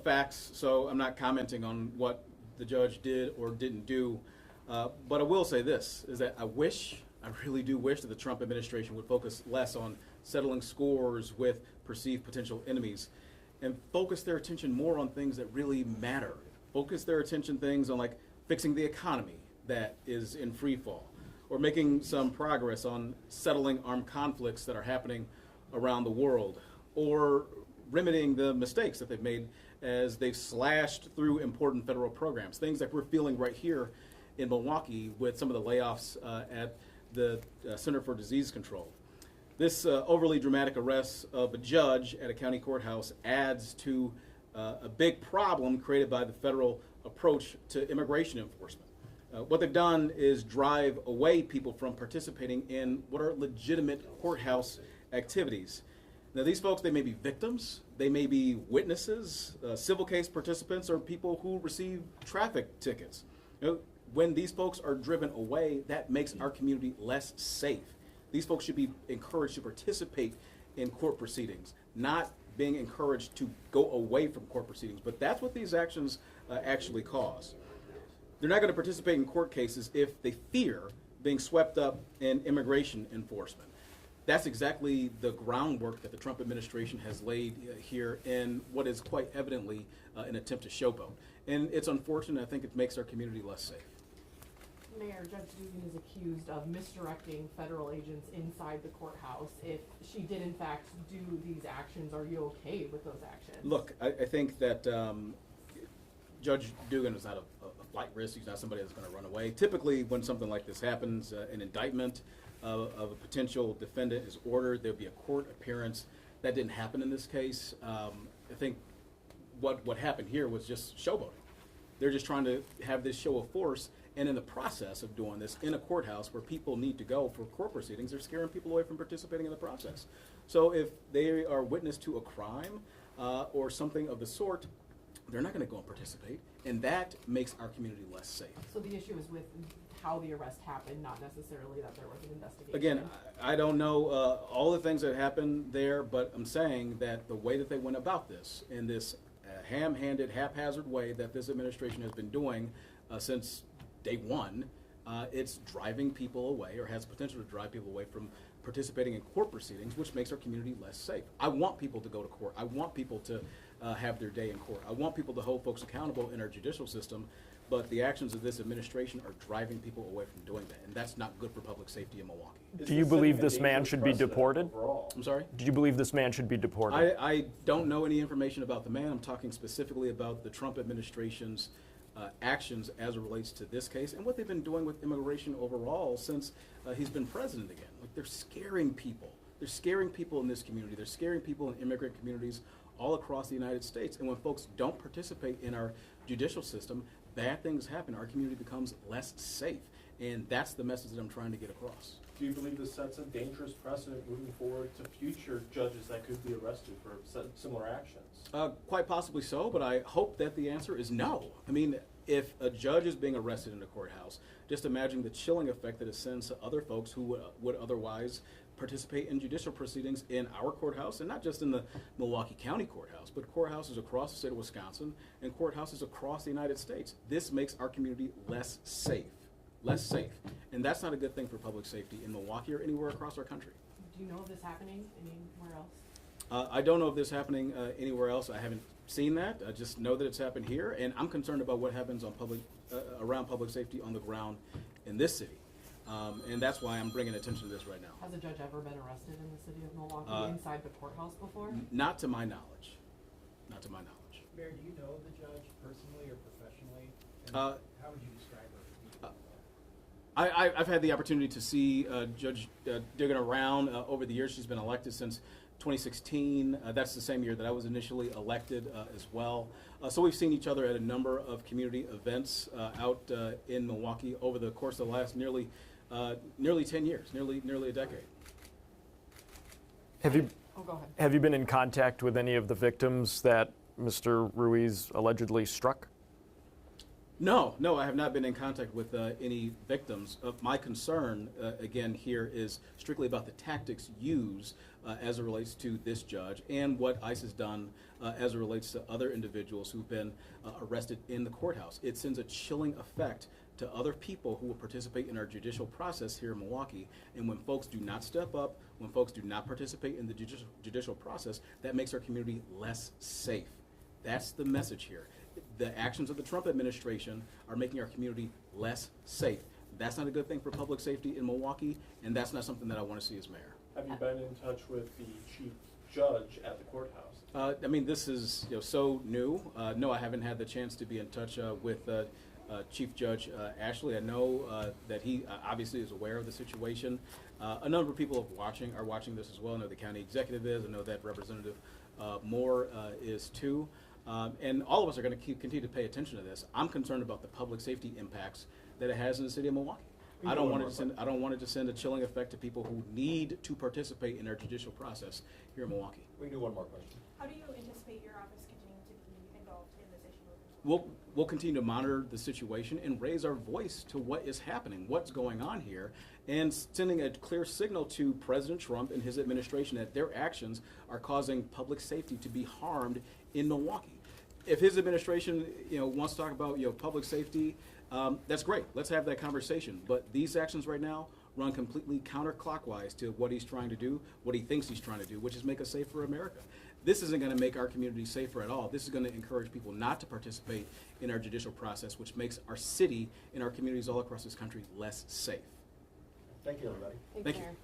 facts, so I'm not commenting on what the judge did or didn't do. But I will say this, is that I really do wish that the Trump administration would focus less on settling scores with perceived potential enemies and focus their attention more on things that really matter. Focus their attention things on like fixing the economy that is in free fall, or making some progress on settling armed conflicts that are happening around the world, or remedying the mistakes that they've made as they've slashed through important federal programs, things that we're feeling right here in Milwaukee with some of the layoffs at the Center for Disease Control. This overly dramatic arrest of a judge at a county courthouse adds to a big problem created by the federal approach to immigration enforcement. What they've done is drive away people from participating in what are legitimate courthouse activities. Now, these folks, they may be victims, they may be witnesses, civil case participants, or people who receive traffic tickets. When these folks are driven away, that makes our community less safe. These folks should be encouraged to participate in court proceedings, not being encouraged to go away from court proceedings. But that's what these actions actually cause. They're not going to participate in court cases if they fear being swept up in immigration enforcement. That's exactly the groundwork that the Trump administration has laid here in what is quite evidently an attempt to showboat. And it's unfortunate. I think it makes our community less safe. Mayor, Judge Dugan is accused of misdirecting federal agents inside the courthouse. If she did in fact do these actions, are you okay with those actions? Look, I think that Judge Dugan is not a flight risk. He's not somebody that's going to run away. Typically, when something like this happens, an indictment of a potential defendant is ordered. There'll be a court appearance. That didn't happen in this case. I think what happened here was just showboating. They're just trying to have this show of force, and in the process of doing this in a courthouse where people need to go for court proceedings, they're scaring people away from participating in the process. So if they are witness to a crime or something of the sort, they're not going to go and participate, and that makes our community less safe. So the issue is with how the arrest happened, not necessarily that there was an investigation. Again, I don't know all the things that happened there, but I'm saying that the way that they went about this, in this ham-handed, haphazard way that this administration has been doing since day one, it's driving people away, or has potential to drive people away from participating in court proceedings, which makes our community less safe. I want people to go to court. I want people to have their day in court. I want people to hold folks accountable in our judicial system, but the actions of this administration are driving people away from doing that, and that's not good for public safety in Milwaukee. Do you believe this man should be deported? Overall? I'm sorry? Do you believe this man should be deported? I don't know any information about the man. I'm talking specifically about the Trump administration's actions as it relates to this case and what they've been doing with immigration overall since he's been president again. Like, they're scaring people. They're scaring people in this community. They're scaring people in immigrant communities all across the United States. And when folks don't participate in our judicial system, bad things happen. Our community becomes less safe. And that's the message that I'm trying to get across. Do you believe this sets a dangerous precedent moving forward to future judges that could be arrested for similar actions? Quite possibly so, but I hope that the answer is no. I mean, if a judge is being arrested in a courthouse, just imagine the chilling effect that it sends to other folks who would otherwise participate in judicial proceedings in our courthouse, and not just in the Milwaukee County Courthouse, but courthouses across the state of Wisconsin and courthouses across the United States. This makes our community less safe. Less safe. And that's not a good thing for public safety in Milwaukee or anywhere across our country. Do you know of this happening anywhere else? I don't know of this happening anywhere else. I haven't seen that. I just know that it's happened here, and I'm concerned about what happens on around public safety on the ground in this city. And that's why I'm bringing attention to this right now. Has a judge ever been arrested in the city of Milwaukee inside the courthouse before? Not to my knowledge. Not to my knowledge. Mayor, do you know the judge personally or professionally? And how would you describe her? I've had the opportunity to see Judge Dugan around over the years. She's been elected since 2016. That's the same year that I was initially elected as well. So we've seen each other at a number of community events out in Milwaukee over the course of the last nearly 10 years, nearly a decade. Have you go ahead. Have you been in contact with any of the victims that Mr. Ruiz allegedly struck? No, I have not been in contact with any victims. My concern, again, here is strictly about the tactics used as it relates to this judge and what ICE has done as it relates to other individuals who've been arrested in the courthouse. It sends a chilling effect to other people who will participate in our judicial process here in Milwaukee. And when folks do not step up, when folks do not participate in the judicial process, that makes our community less safe. That's the message here. The actions of the Trump administration are making our community less safe. That's not a good thing for public safety in Milwaukee, and that's not something that I want to see as mayor. Have you been in touch with the chief judge at the courthouse? I mean, this is so new. No, I haven't had the chance to be in touch with Chief Judge Ashley. I know that he obviously is aware of the situation. A number of people are watching this as well. I know the county executive is. I know that Representative Moore is too. And all of us are going to continue to pay attention to this. I'm concerned about the public safety impacts that it has in the city of Milwaukee. I don't want it to send a chilling effect to people who need to participate in our judicial process here in Milwaukee. We can do one more question. How do you anticipate your office continuing to be involved in this issue moving forward? We'll continue to monitor the situation and raise our voice to what is happening, what's going on here, and sending a clear signal to President Trump and his administration that their actions are causing public safety to be harmed in Milwaukee. If his administration, wants to talk about, public safety, that's great. Let's have that conversation. But these actions right now run completely counterclockwise to what he's trying to do, what he thinks he's trying to do, which is make a safer America. This isn't going to make our community safer at all. This is going to encourage people not to participate in our judicial process, which makes our city and our communities all across this country less safe. Thank you, everybody. Thank you. Mayor.